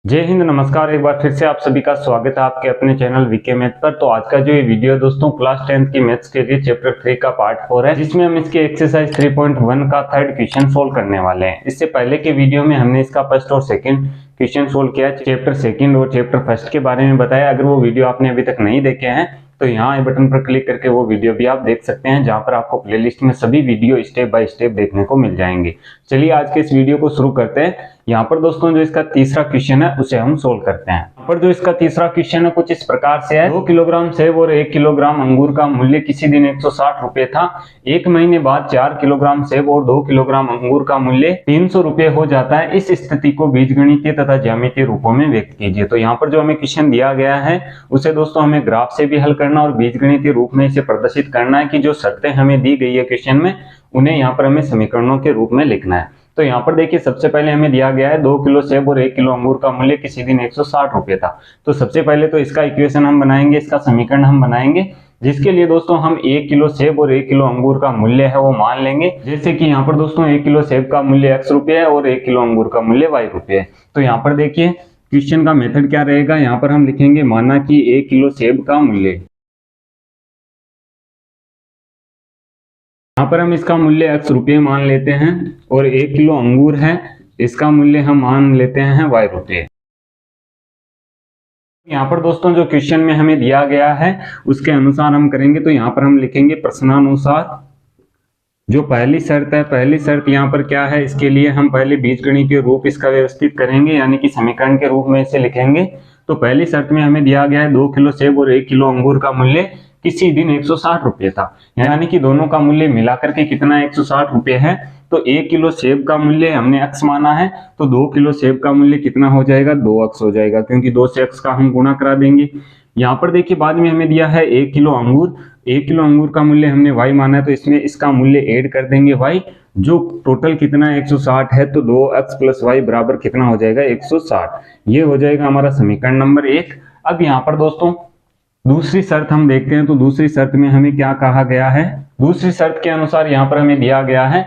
जय हिंद, नमस्कार। एक बार फिर से आप सभी का स्वागत है आपके अपने चैनल वीके मैथ पर। तो आज का जो ये वीडियो है दोस्तों, क्लास 10th की मैथ्स के लिए चैप्टर 3 का पार्ट 4 है, जिसमें हम इसके एक्सरसाइज 3.1 का थर्ड क्वेश्चन सोल्व करने वाले हैं। इससे पहले के वीडियो में हमने इसका फर्स्ट और सेकंड क्वेश्चन सोल्व किया, चैप्टर सेकंड और चैप्टर फर्स्ट के बारे में बताया। अगर वो वीडियो आपने अभी तक नहीं देखे हैं तो यहाँ आई बटन पर क्लिक करके वो वीडियो भी आप देख सकते हैं, जहाँ पर आपको प्लेलिस्ट में सभी वीडियो स्टेप बाय स्टेप देखने को मिल जाएंगे। चलिए आज के इस वीडियो को शुरू करते हैं। यहाँ पर दोस्तों जो इसका तीसरा क्वेश्चन है उसे हम सोल्व करते हैं। यहाँ पर जो इसका तीसरा क्वेश्चन है कुछ इस प्रकार से है। 2 किलोग्राम सेब और 1 किलोग्राम अंगूर का मूल्य किसी दिन 160 रुपए था। 1 महीने बाद 4 किलोग्राम सेब और 2 किलोग्राम अंगूर का मूल्य 300 रुपए हो जाता है। इस स्थिति को बीजगणितीय तथा ज्यामितीय रूपों में व्यक्त कीजिए। तो यहाँ पर जो हमें क्वेश्चन दिया गया है उसे दोस्तों हमें ग्राफ से भी हल करना और बीजगणितीय रूप में इसे प्रदर्शित करना है कि जो शर्तें हमें दी गई है क्वेश्चन में उन्हें यहाँ पर हमें समीकरणों के रूप में लिखना है। तो यहाँ पर देखिए सबसे पहले हमें दिया गया है 2 किलो सेब और 1 किलो अंगूर का मूल्य किसी दिन 160 रुपए था। तो सबसे पहले तो इसका इक्वेशन हम बनाएंगे, इसका समीकरण हम बनाएंगे, जिसके लिए दोस्तों हम 1 किलो सेब और 1 किलो अंगूर का मूल्य है वो मान लेंगे। जैसे कि यहाँ पर दोस्तों 1 किलो सेब का मूल्य x रुपये है और 1 किलो अंगूर का मूल्य y रुपये है। तो यहाँ पर देखिए क्वेश्चन का मेथड क्या रहेगा। यहाँ पर हम लिखेंगे माना कि 1 किलो सेब का मूल्य, यहाँ पर हम इसका मूल्य x रुपये मान लेते हैं और 1 किलो अंगूर है इसका मूल्य हम मान लेते हैं y रुपये। यहाँ पर दोस्तों जो क्वेश्चन में हमें दिया गया है उसके अनुसार हम करेंगे। तो यहाँ पर हम लिखेंगे प्रश्नानुसार जो पहली शर्त है, पहली शर्त यहाँ पर क्या है, इसके लिए हम पहले बीजगणितीय रूप इसका व्यवस्थित करेंगे, यानी कि समीकरण के रूप में इसे लिखेंगे। तो पहली शर्त में हमें दिया गया है 2 किलो सेब और 1 किलो अंगूर का मूल्य किसी दिन 160 रुपये था, यानी कि दोनों का मूल्य मिलाकर के कितना 160 रुपये है। तो 1 किलो सेब का मूल्य हमने x माना है, तो 2 किलो सेब का मूल्य कितना हो जाएगा, 2x हो जाएगा, क्योंकि 2 से x का हम गुणा करा देंगे। यहाँ पर देखिए बाद में हमें दिया है 1 किलो अंगूर, 1 किलो अंगूर का मूल्य हमने y माना है, तो इसमें इसका मूल्य ऐड कर देंगे y, जो टोटल कितना 160 है। तो 2x प्लस y बराबर कितना हो जाएगा 160। ये हो जाएगा हमारा समीकरण नंबर 1। अब यहाँ पर दोस्तों दूसरी शर्त हम देखते हैं। तो दूसरी शर्त में हमें क्या कहा गया है, दूसरी शर्त के अनुसार यहाँ पर हमें दिया गया है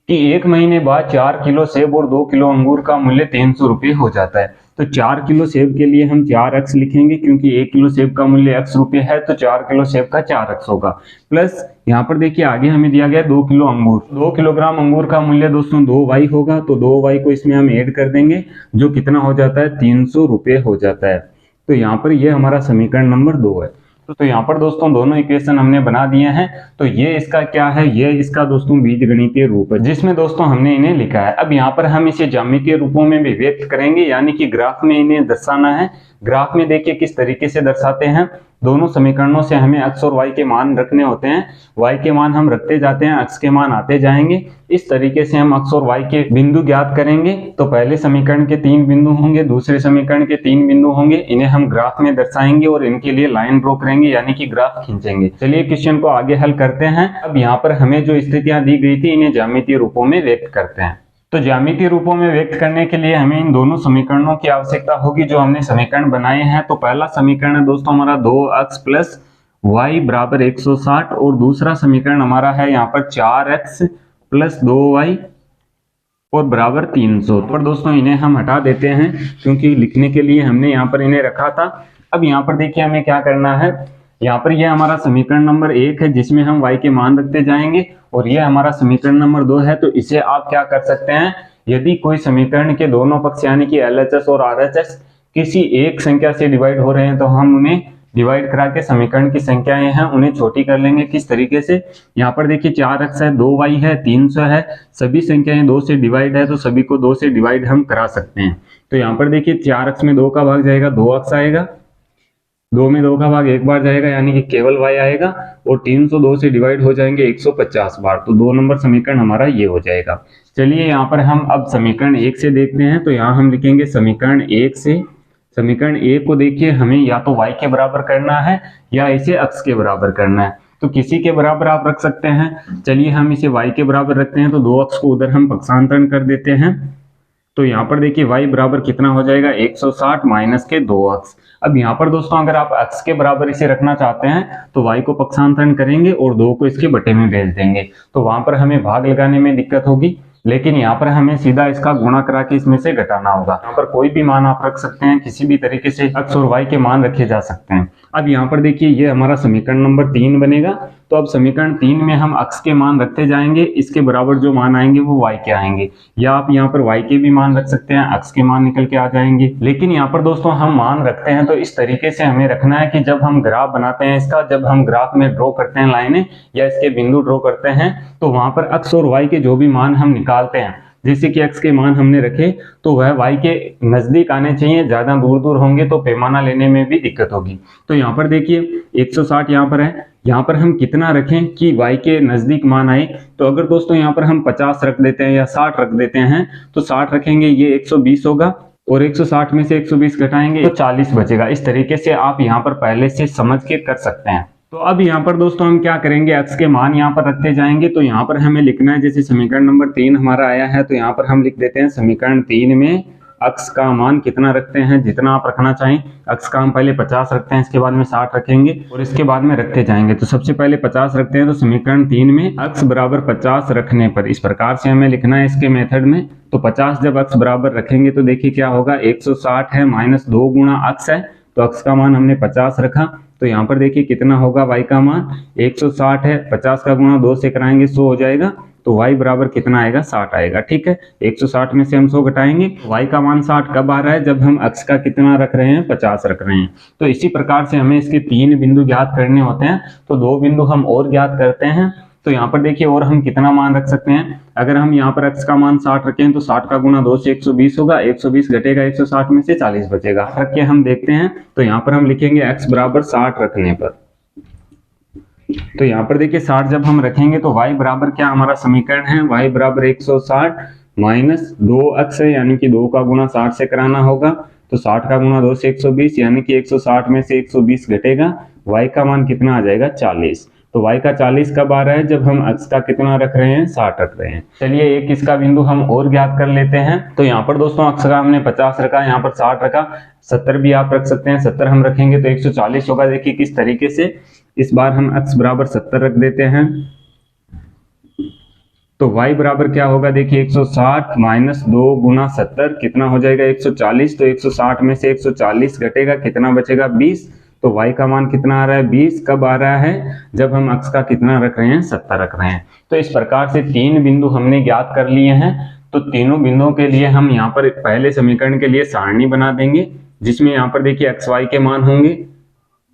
कि 1 महीने बाद 4 किलो सेब और 2 किलो अंगूर का मूल्य 300 रुपये हो जाता है। तो 4 किलो सेब के लिए हम 4x लिखेंगे, क्योंकि 1 किलो सेब का मूल्य x रुपये है, तो 4 किलो सेब का 4x होगा। प्लस यहाँ पर देखिए आगे हमें दिया गया 2 किलो अंगूर, 2 किलोग्राम अंगूर का मूल्य दोस्तों 2y होगा, तो 2y को इसमें हम ऐड कर देंगे, जो कितना हो जाता है 300 रुपये हो जाता है। तो यहाँ पर ये हमारा समीकरण नंबर 2 है। तो यहाँ पर दोस्तों दोनों इक्वेशन हमने बना दिए हैं। तो ये इसका क्या है, ये इसका दोस्तों बीजगणितीय रूप है, जिसमें दोस्तों हमने इन्हें लिखा है। अब यहाँ पर हम इसे ज्यामितीय रूपों में भी व्यक्त करेंगे, यानी कि ग्राफ में इन्हें दर्शाना है। ग्राफ में देखिए किस तरीके से दर्शाते हैं। दोनों समीकरणों से हमें x और y के मान रखने होते हैं। y के मान हम रखते जाते हैं, x के मान आते जाएंगे। इस तरीके से हम x और y के बिंदु ज्ञात करेंगे। तो पहले समीकरण के 3 बिंदु होंगे, दूसरे समीकरण के 3 बिंदु होंगे, इन्हें हम ग्राफ में दर्शाएंगे और इनके लिए लाइन ड्रॉ करेंगे, यानी कि ग्राफ खींचेंगे। चलिए क्वेश्चन को आगे हल करते हैं। अब यहाँ पर हमें जो स्थितियां दी गई थी इन्हें ज्यामितीय रूपों में व्यक्त करते हैं। तो ज्यामितीय रूपों में व्यक्त करने के लिए हमें इन दोनों समीकरणों की आवश्यकता होगी जो हमने समीकरण बनाए हैं। तो पहला समीकरण है दोस्तों हमारा 2x प्लस y बराबर 160 और दूसरा समीकरण हमारा है यहाँ पर 4x प्लस 2y और बराबर 300। पर दोस्तों इन्हें हम हटा देते हैं, क्योंकि लिखने के लिए हमने यहाँ पर इन्हें रखा था। अब यहाँ पर देखिए हमें क्या करना है, यहाँ पर यह हमारा समीकरण नंबर 1 है जिसमें हम y के मान रखते जाएंगे, और यह हमारा समीकरण नंबर 2 है। तो इसे आप क्या कर सकते हैं, यदि कोई समीकरण के दोनों पक्ष यानी कि LHS और RHS किसी एक संख्या से डिवाइड हो रहे हैं तो हम उन्हें डिवाइड करा के समीकरण की संख्याएं हैं उन्हें छोटी कर लेंगे। किस तरीके से, यहाँ पर देखिए 4x है, 2y है, 300 है, सभी संख्याएं 2 से डिवाइड है, तो सभी को 2 से डिवाइड हम करा सकते हैं। तो यहाँ पर देखिए 4x में 2 का भाग जाएगा, 2x आएगा, 2 में 2 का भाग एक बार जाएगा, यानी कि केवल y आएगा, और 302 से डिवाइड हो जाएंगे 150 बार। तो 2 नंबर समीकरण हमारा ये हो जाएगा। चलिए यहाँ पर हम अब समीकरण 1 से देखते हैं। तो यहाँ हम लिखेंगे समीकरण 1 से, समीकरण 1 को देखिए हमें या तो y के बराबर करना है या इसे x के बराबर करना है। तो किसी के बराबर आप रख सकते हैं। चलिए हम इसे y के बराबर रखते हैं, तो 2x को उधर हम पक्षांतरण कर देते हैं। तो यहाँ पर देखिए y बराबर कितना हो जाएगा 160 माइनस के 2x। अब यहाँ पर दोस्तों अगर आप x के बराबर इसे रखना चाहते हैं तो y को पक्षांतरण करेंगे और 2 को इसके बटे में भेज देंगे, तो वहां पर हमें भाग लगाने में दिक्कत होगी। लेकिन यहाँ पर हमें सीधा इसका गुणा करा के इसमें से घटाना होगा। यहाँ पर कोई भी मान आप रख सकते हैं, किसी भी तरीके से x और y के मान रखे जा सकते हैं। अब यहाँ पर देखिए ये हमारा समीकरण नंबर 3 बनेगा। तो अब समीकरण 3 में हम x के मान रखते जाएंगे, इसके बराबर जो मान आएंगे वो y के आएंगे, या आप यहाँ पर y के भी मान रख सकते हैं, x के मान निकल के आ जाएंगे। लेकिन यहाँ पर दोस्तों हम मान रखते हैं तो इस तरीके से हमें रखना है कि जब हम ग्राफ बनाते हैं इसका, जब हम ग्राफ में ड्रॉ करते हैं लाइनें या इसके बिंदु ड्रॉ करते हैं, तो वहां पर x और y के जो भी मान हम निकालते हैं, जैसे कि x के मान हमने रखे तो वह y के नजदीक आने चाहिए, ज्यादा दूर दूर होंगे तो पैमाना लेने में भी दिक्कत होगी। तो यहाँ पर देखिए 160 यहाँ पर है, यहाँ पर हम कितना रखें कि y के नजदीक मान आए। तो अगर दोस्तों यहाँ पर हम 50 रख देते हैं या 60 रख देते हैं, तो 60 रखेंगे ये 120 होगा, और 160 में से 120 घटाएंगे तो 40 बचेगा। इस तरीके से आप यहाँ पर पहले से समझ के कर सकते हैं। तो अब यहाँ पर दोस्तों हम क्या करेंगे, x के मान यहाँ पर रखते जाएंगे। तो यहाँ पर हमें लिखना है, जैसे समीकरण नंबर 3 हमारा आया है, तो यहाँ पर हम लिख देते हैं समीकरण 3 में x का मान कितना रखते हैं, जितना आप रखना चाहें। x का हम पहले 50 रखते हैं, इसके बाद में 60 रखेंगे और इसके बाद में रखते जाएंगे। तो सबसे पहले 50 रखते हैं, तो समीकरण 3 में x बराबर 50 रखने पर इस प्रकार से हमें लिखना है इसके मेथड में। तो 50 जब x बराबर रखेंगे तो देखिए क्या होगा, 160 है माइनस 2 गुणा x है, तो x का मान हमने 50 रखा। तो यहाँ पर देखिए कितना होगा, y का मान 160 है, 50 का गुणा 2 से कराएंगे 100 हो जाएगा, तो y बराबर कितना आएगा, 60 आएगा। ठीक है, 160 में से हम 100 घटाएंगे, y का मान 60 कब आ रहा है, जब हम x का कितना रख रहे हैं, 50 रख रहे हैं। तो इसी प्रकार से हमें इसके 3 बिंदु ज्ञात करने होते हैं, तो 2 बिंदु हम और ज्ञात करते हैं। तो यहाँ पर देखिए और हम कितना मान रख सकते हैं, अगर हम यहाँ पर x का मान 60 रखें तो 60 का गुणा 2 से 120 होगा, 120 घटेगा 160 में से 40 बचेगा। रख के हम देखते हैं, तो यहाँ पर हम लिखेंगे x बराबर 60 रखने पर। तो यहाँ पर देखिए 60 जब हम रखेंगे तो y बराबर क्या हमारा समीकरण है, y बराबर 160 माइनस 2x है, यानी कि 2 का गुणा 60 से कराना होगा। तो 60 का गुणा 2 से 120, यानी कि 160 में से 120 घटेगा, y का मान कितना आ जाएगा, 40। तो y का 40 कब आ रहा है, जब हम x का कितना रख रहे हैं, 60 रख रहे हैं। चलिए एक इसका बिंदु हम और ज्ञात कर लेते हैं। तो यहाँ पर दोस्तों x का हमने 50 रखा, यहाँ पर 60 रखा, 70 भी आप रख सकते हैं। 70 हम रखेंगे तो 140 होगा। देखिए किस तरीके से, इस बार हम x बराबर 70 रख देते हैं, तो y बराबर क्या होगा, देखिए 160 माइनस 2 गुणा 70 कितना हो जाएगा, 140। तो 160 में से 140 घटेगा, कितना बचेगा, 20। तो y का मान कितना आ रहा है, 20 कब आ रहा है, जब हम x का कितना रख रहे हैं, 70 रख रहे हैं। तो इस प्रकार से 3 बिंदु हमने ज्ञात कर लिए हैं। तो तीनों बिंदुओं के लिए हम यहाँ पर पहले समीकरण के लिए सारणी बना देंगे, जिसमें यहाँ पर देखिए x y के मान होंगे।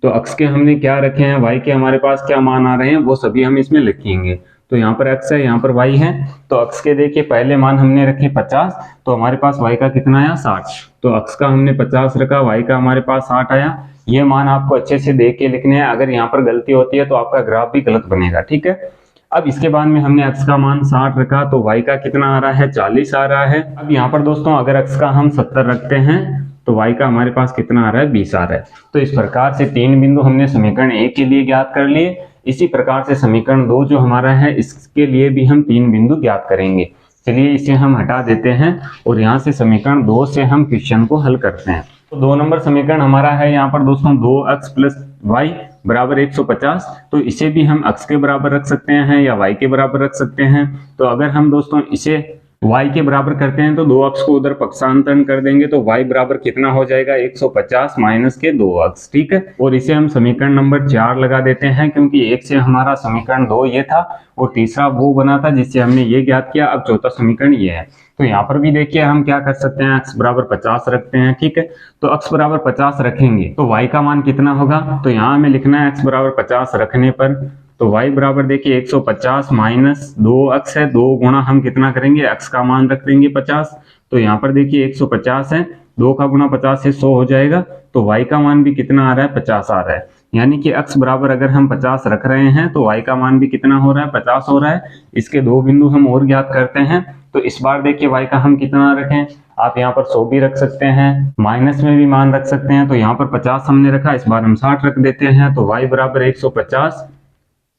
तो x के हमने क्या रखे हैं, y के हमारे पास क्या मान आ रहे हैं, वो सभी हम इसमें लिखेंगे। तो यहाँ पर x है, यहाँ पर y है। तो x के देखिए पहले मान हमने रखे 50, तो हमारे पास y का कितना आया, 60। तो x का हमने 50 रखा, y का हमारे पास 60 आया। ये मान आपको अच्छे से देख के लिखने हैं, अगर यहाँ पर गलती होती है तो आपका ग्राफ भी गलत बनेगा। ठीक है, अब इसके बाद में हमने x का मान 60 रखा, तो y का कितना आ रहा है, 40 आ रहा है। अब यहाँ पर दोस्तों अगर x का हम 70 रखते हैं तो y का हमारे पास कितना आ रहा है, 20 आ रहा है। तो इस प्रकार से 3 बिंदु हमने समीकरण 1 के लिए ज्ञात कर लिए। इसी प्रकार से समीकरण 2 जो हमारा है, इसके लिए भी हम 3 बिंदु ज्ञात करेंगे। चलिए इसे हम हटा देते हैं और यहाँ से समीकरण 2 से हम क्वेश्चन को हल करते हैं। तो 2 नंबर समीकरण हमारा है यहाँ पर दोस्तों 2x प्लस वाई बराबर 150। तो इसे भी हम x के बराबर रख सकते हैं या y के बराबर रख सकते हैं। तो अगर हम दोस्तों इसे y के बराबर करते हैं तो 2x को उधर पक्षांतरण कर देंगे, तो y बराबर कितना हो जाएगा, 150 माइनस के 2x। ठीक है, और इसे हम समीकरण नंबर 4 लगा देते हैं, क्योंकि 1 से हमारा समीकरण 2 ये था और तीसरा वो बना था जिससे हमने ये ज्ञात किया। अब चौथा समीकरण ये है। तो यहाँ पर भी देखिए हम क्या कर सकते हैं, x बराबर 50 रखते हैं। ठीक है, तो x बराबर 50 रखेंगे तो y का मान कितना होगा, तो यहाँ हमें लिखना है x बराबर 50 रखने पर, तो y बराबर देखिए 150 माइनस 2x है, 2 गुणा हम कितना करेंगे, x का मान रख देंगे 50। तो यहाँ पर देखिए 150 है, 2 का गुणा 50 से 100 हो जाएगा। तो y का मान भी कितना आ रहा है, 50 आ रहा है। यानी कि x बराबर अगर हम 50 रख रहे हैं तो y का मान भी कितना हो रहा है, 50 हो रहा है। इसके 2 बिंदु हम और ज्ञात करते हैं। तो इस बार देखिए y का हम कितना रखें, आप यहाँ पर 100 भी रख सकते हैं, माइनस में भी मान रख सकते हैं। तो यहाँ पर 50 हमने रखा, इस बार हम 60 रख देते हैं। तो y बराबर 150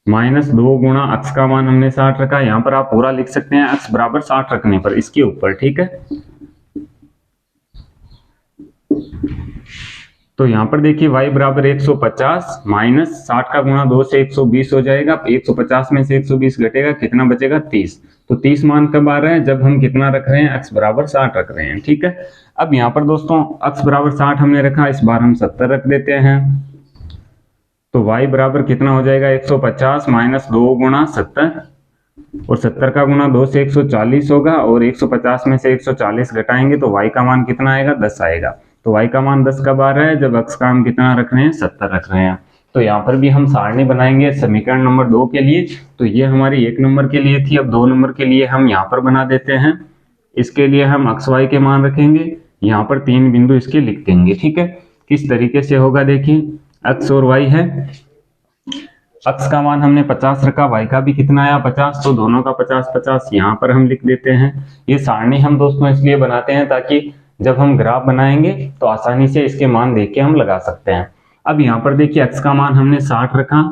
माइनस 2 गुणा x का मान हमने 60 रखा। यहाँ पर आप पूरा लिख सकते हैं x बराबर 60 रखने पर इसके ऊपर। ठीक है, तो यहाँ पर देखिए y बराबर 150 माइनस 60 का गुणा 2 से 120 हो जाएगा। 150 में से 120 घटेगा, कितना बचेगा 30। तो 30 मान कब आ रहा है, जब हम कितना रख रहे हैं, x बराबर 60 रख रहे हैं। ठीक है, अब यहाँ पर दोस्तों x बराबर 60 हमने रखा, इस बार हम 70 रख देते हैं। तो y बराबर कितना हो जाएगा, 150 माइनस 2 गुणा 70, और 70 का गुणा 2 से 140 होगा, और 150 में से 140 घटाएंगे तो y का मान कितना आएगा, 10 आएगा। तो y का मान 10 कब आ रहा है, जब x का हम कितना रख रहे हैं, 70 रख रहे हैं। तो यहाँ पर भी हम सारणी बनाएंगे समीकरण नंबर 2 के लिए। तो ये हमारी 1 नंबर के लिए थी, अब 2 नंबर के लिए हम यहाँ पर बना देते हैं। इसके लिए हम x y के मान रखेंगे, यहाँ पर 3 बिंदु इसके लिख देंगे। ठीक है, किस तरीके से होगा देखिए, x और y है, x का मान हमने 50 रखा, y का भी कितना आया 50, तो दोनों का 50-50 यहाँ पर हम लिख देते हैं। ये सारणी हम दोस्तों इसलिए बनाते हैं ताकि जब हम ग्राफ बनाएंगे तो आसानी से इसके मान देख के हम लगा सकते हैं। अब यहाँ पर देखिए x का मान हमने 60 रखा,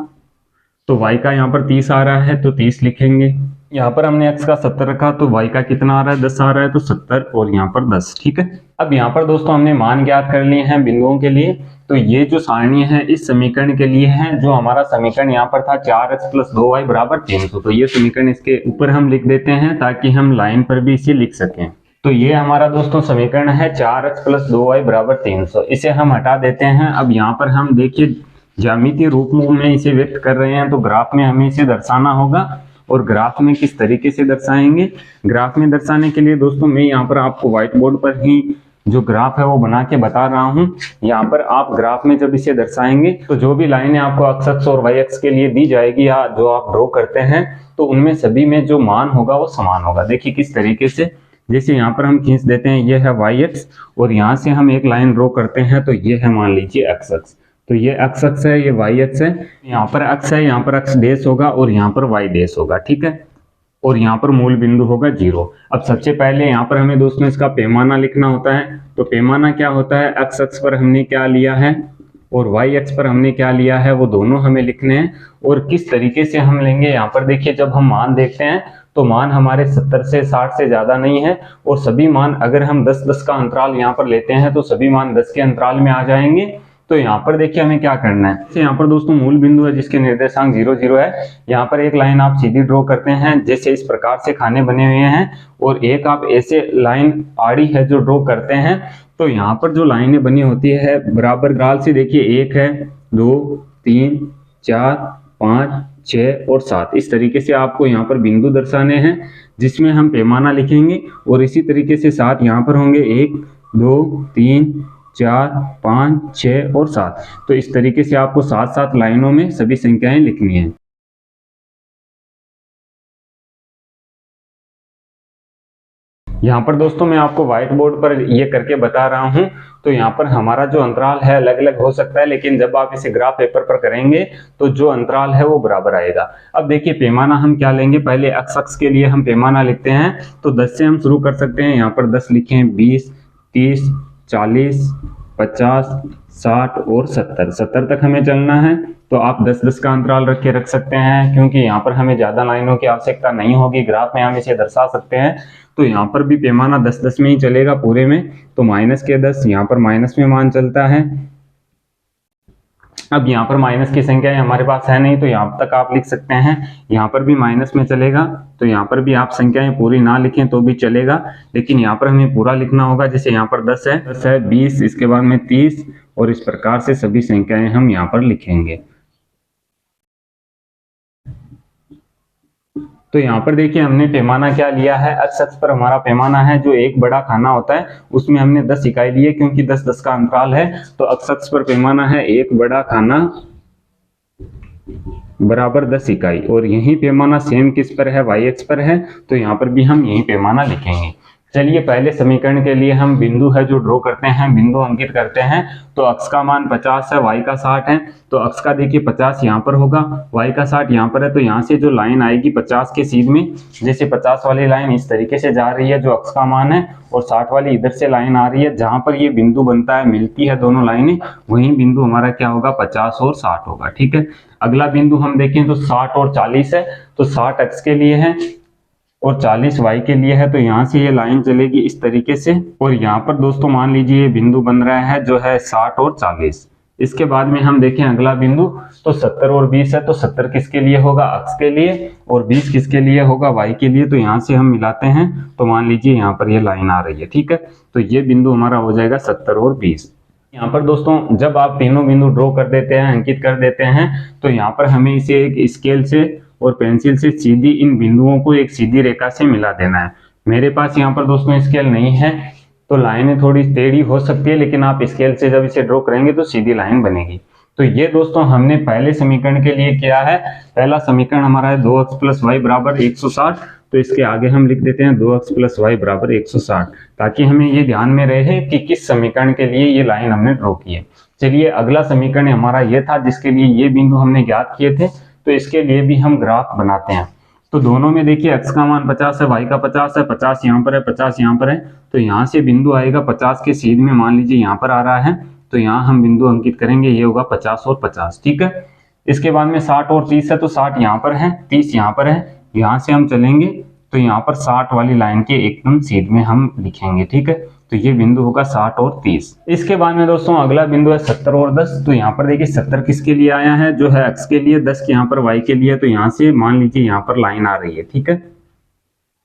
तो y का यहाँ पर 30 आ रहा है, तो 30 लिखेंगे। यहाँ पर हमने x का 70 रखा, तो y का कितना आ रहा है, 10 आ रहा है, तो 70 और यहाँ पर 10। ठीक है, अब यहाँ पर दोस्तों हमने मान ज्ञात कर लिए हैं बिंदुओं के लिए। तो ये जो सारणी है इस समीकरण के लिए है, जो हमारा समीकरण यहाँ पर था 4x + 2y बराबर 300। तो ये समीकरण इसके ऊपर हम लिख देते हैं ताकि हम लाइन पर भी इसे लिख सकें। तो ये हमारा दोस्तों समीकरण है 4x + 2y बराबर 300। इसे हम हटा देते हैं। अब यहाँ पर हम देखिए ज्यामितीय रूप में इसे व्यक्त कर रहे हैं, तो ग्राफ में हमें इसे दर्शाना होगा। और ग्राफ में किस तरीके से दर्शाएंगे, ग्राफ में दर्शाने के लिए दोस्तों मैं यहाँ पर आपको व्हाइट बोर्ड पर ही जो ग्राफ है वो बना के बता रहा हूँ। यहाँ पर आप ग्राफ में जब इसे दर्शाएंगे तो जो भी लाइनें आपको x अक्ष और y अक्ष के लिए दी जाएगी या जो आप ड्रॉ करते हैं, तो उनमें सभी में जो मान होगा वो समान होगा। देखिए किस तरीके से, जैसे यहाँ पर हम खींच देते हैं, ये है y अक्ष, और यहाँ से हम एक लाइन ड्रॉ करते हैं, तो ये है मान लीजिए x अक्ष। तो ये x अक्ष है, ये y अक्ष है, यहाँ पर x है, यहाँ पर x डैश होगा और यहाँ पर y डैश होगा। ठीक है, और यहाँ पर मूल बिंदु होगा 0। अब सबसे पहले यहाँ पर हमें दोस्तों इसका पैमाना लिखना होता है। तो पैमाना क्या होता है, x अक्ष पर हमने क्या लिया है और y अक्ष पर हमने क्या लिया है, वो दोनों हमें लिखने हैं। और किस तरीके से हम लेंगे, यहाँ पर देखिए जब हम मान देखते हैं तो मान हमारे 70 से 60 से ज्यादा नहीं है, और सभी मान अगर हम 10-10 का अंतराल यहाँ पर लेते हैं तो सभी मान 10 के अंतराल में आ जाएंगे। तो यहाँ पर देखिए हमें क्या करना है, यहाँ पर दोस्तों मूल बिंदु है जिसके निर्देशांक 0 0 है। यहाँ पर एक लाइन आप सीधी ड्रॉ करते हैं, जैसे इस प्रकार से खाने बने हुए हैं, और एक आप ऐसे लाइन आड़ी है जो ड्रॉ करते हैं। तो यहाँ पर जो लाइनें बनी होती है बराबर अंतराल से, देखिए 1 है, 2, 3, 4, 5, 6 और 7। इस तरीके से आपको यहाँ पर बिंदु दर्शाने हैं जिसमें हम पैमाना लिखेंगे। और इसी तरीके से 7 यहाँ पर होंगे, 1, 2, 3, 4, 5, 6 और 7। तो इस तरीके से आपको 7-7 लाइनों में सभी संख्याएं लिखनी है। यहाँ पर दोस्तों मैं आपको व्हाइट बोर्ड पर ये करके बता रहा हूँ। तो यहाँ पर हमारा जो अंतराल है अलग अलग हो सकता है, लेकिन जब आप इसे ग्राफ पेपर पर करेंगे तो जो अंतराल है वो बराबर आएगा। अब देखिए पैमाना हम क्या लेंगे, पहले x अक्ष के लिए हम पैमाना लिखते हैं। तो 10 से हम शुरू कर सकते हैं। यहाँ पर 10 लिखे, 20, 30, 40, 50, 60 और 70 तक हमें चलना है। तो आप 10-10 का अंतराल रख के रख सकते हैं, क्योंकि यहाँ पर हमें ज्यादा लाइनों की आवश्यकता नहीं होगी, ग्राफ में हम इसे दर्शा सकते हैं। तो यहाँ पर भी पैमाना 10-10 में ही चलेगा पूरे में। तो माइनस के 10 यहाँ पर माइनस में मान चलता है। अब यहाँ पर माइनस की संख्या हमारे पास है नहीं, तो यहाँ तक आप लिख सकते हैं। यहाँ पर भी माइनस में चलेगा, तो यहाँ पर भी आप संख्याएं पूरी ना लिखें तो भी चलेगा, लेकिन यहाँ पर हमें पूरा लिखना होगा। जैसे यहाँ पर 10 है, 20, इसके बाद में 30, और इस प्रकार से सभी संख्याएं हम यहाँ पर लिखेंगे। तो यहाँ पर देखिए हमने पैमाना क्या लिया है, x अक्ष पर हमारा पैमाना है जो एक बड़ा खाना होता है, उसमें हमने 10 इकाई लिए, क्योंकि 10-10 का अंतराल है। तो x अक्ष पर पैमाना है एक बड़ा खाना बराबर 10 इकाई। और यही पैमाना सेम किस पर है, y अक्ष पर है। तो यहाँ पर भी हम यही पैमाना लिखेंगे। चलिए पहले समीकरण के लिए हम बिंदु है जो ड्रॉ करते हैं, बिंदु अंकित करते हैं। तो x का मान 50 है, y का 60 है। तो x का देखिए 50 यहाँ पर होगा, y का 60 यहाँ पर है। तो यहाँ से जो लाइन आएगी 50 के सीध में, जैसे 50 वाली लाइन इस तरीके से जा रही है जो x का मान है, और 60 वाली इधर से लाइन आ रही है, जहां पर ये बिंदु बनता है, मिलती है दोनों लाइनें, वही बिंदु हमारा क्या होगा, 50 और 60 होगा। ठीक है, अगला बिंदु हम देखें तो 60 और 40 है। तो 60 x के लिए है, और 40 y के लिए है, तो यहाँ से ये लाइन चलेगी इस तरीके से। और यहाँ पर दोस्तों मान लीजिए ये बिंदु बन रहा है जो है 60 और 40। इसके बाद में हम देखें अगला बिंदु, तो 70 और 20 है, तो 70 किसके लिए होगा, अक्ष के लिए, और 20 किसके लिए होगा, y के लिए। तो यहाँ से हम मिलाते हैं, तो मान लीजिए यहाँ पर ये लाइन आ रही है, ठीक है। तो ये बिंदु हमारा हो जाएगा 70 और 20। यहाँ पर दोस्तों जब आप तीनों बिंदु ड्रॉ कर देते हैं, अंकित कर देते हैं, तो यहाँ पर हमें इसे एक स्केल से और पेंसिल से सीधी इन बिंदुओं को एक सीधी रेखा से मिला देना है। मेरे पास यहाँ पर दोस्तों स्केल नहीं है, तो लाइनें थोड़ी टेढ़ी हो सकती है, लेकिन आप स्केल से जब इसे ड्रॉ करेंगे तो सीधी लाइन बनेगी। तो ये दोस्तों हमने पहले समीकरण के लिए किया है। पहला समीकरण हमारा है 2x + y = 160। तो इसके आगे हम लिख देते हैं 2x + y = 160, ताकि हमें ये ध्यान में रहे कि किस समीकरण के लिए ये लाइन हमने ड्रॉ की है। चलिए अगला समीकरण हमारा ये था जिसके लिए ये बिंदु हमने ज्ञात किए थे, तो इसके लिए भी हम ग्राफ बनाते हैं। तो दोनों में देखिए x का मान 50 है, y का 50 है, 50 यहाँ पर है, 50 यहाँ पर है। तो यहाँ से बिंदु आएगा 50 के सीध में, मान लीजिए यहाँ पर आ रहा है, तो यहाँ हम बिंदु अंकित करेंगे, ये होगा 50 और 50, ठीक है। इसके बाद में 60 और 30 है, तो 60 यहाँ पर है, 30 यहाँ पर है। यहाँ से हम चलेंगे तो यहाँ पर 60 वाली लाइन के एकदम सीध में हम लिखेंगे, ठीक है। तो ये बिंदु होगा 60 और 30। इसके बाद में दोस्तों अगला बिंदु है 70 और 10। तो यहाँ पर देखिए 70 किसके लिए आया है, जो है x के लिए, 10 यहाँ पर y के लिए। तो यहाँ से मान लीजिए यहाँ पर लाइन आ रही है, ठीक है।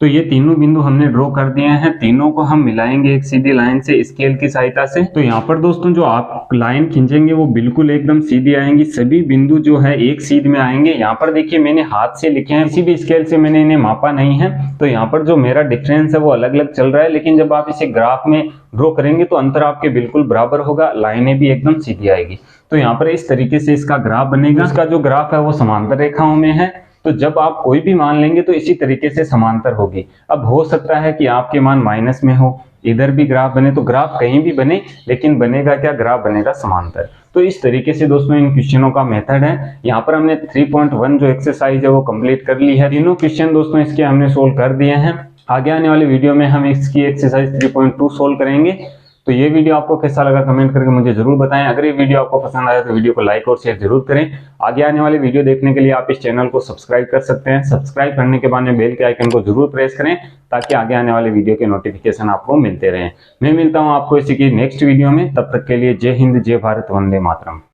तो ये तीनों बिंदु हमने ड्रॉ कर दिए हैं, तीनों को हम मिलाएंगे एक सीधी लाइन से स्केल की सहायता से। तो यहाँ पर दोस्तों जो आप लाइन खींचेंगे वो बिल्कुल एकदम सीधी आएंगी, सभी बिंदु जो है एक सीध में आएंगे। यहाँ पर देखिए मैंने हाथ से लिखे हैं, किसी भी स्केल से मैंने इन्हें मापा नहीं है, तो यहाँ पर जो मेरा डिफरेंस है वो अलग अलग चल रहा है। लेकिन जब आप इसे ग्राफ में ड्रॉ करेंगे तो अंतर आपके बिल्कुल बराबर होगा, लाइनें भी एकदम सीधी आएगी। तो यहाँ पर इस तरीके से इसका ग्राफ बनेगा। इसका जो ग्राफ है वो समांतर रेखाओं में है, तो जब आप कोई भी मान लेंगे तो इसी तरीके से समांतर होगी। अब हो सकता है कि आपके मान माइनस में हो, इधर भी ग्राफ बने, तो ग्राफ कहीं भी बने, लेकिन बनेगा क्या, ग्राफ बनेगा समांतर। तो इस तरीके से दोस्तों इन क्वेश्चनों का मेथड है। यहाँ पर हमने 3.1 जो एक्सरसाइज है वो कंप्लीट कर ली है। तीनों क्वेश्चन दोस्तों इसके हमने सोल्व कर दिए हैं। आगे आने वाली वीडियो में हम इसकी एक्सरसाइज 3.2 सोल्व करेंगे। तो ये वीडियो आपको कैसा लगा कमेंट करके मुझे जरूर बताएं। अगर ये वीडियो आपको पसंद आया तो वीडियो को लाइक और शेयर जरूर करें। आगे आने वाले वीडियो देखने के लिए आप इस चैनल को सब्सक्राइब कर सकते हैं। सब्सक्राइब करने के बाद में बेल के आइकन को जरूर प्रेस करें, ताकि आगे आने वाले वीडियो के नोटिफिकेशन आपको मिलते रहें। मैं मिलता हूं आपको इसी की नेक्स्ट वीडियो में, तब तक के लिए जय हिंद, जय भारत, वंदे मातरम।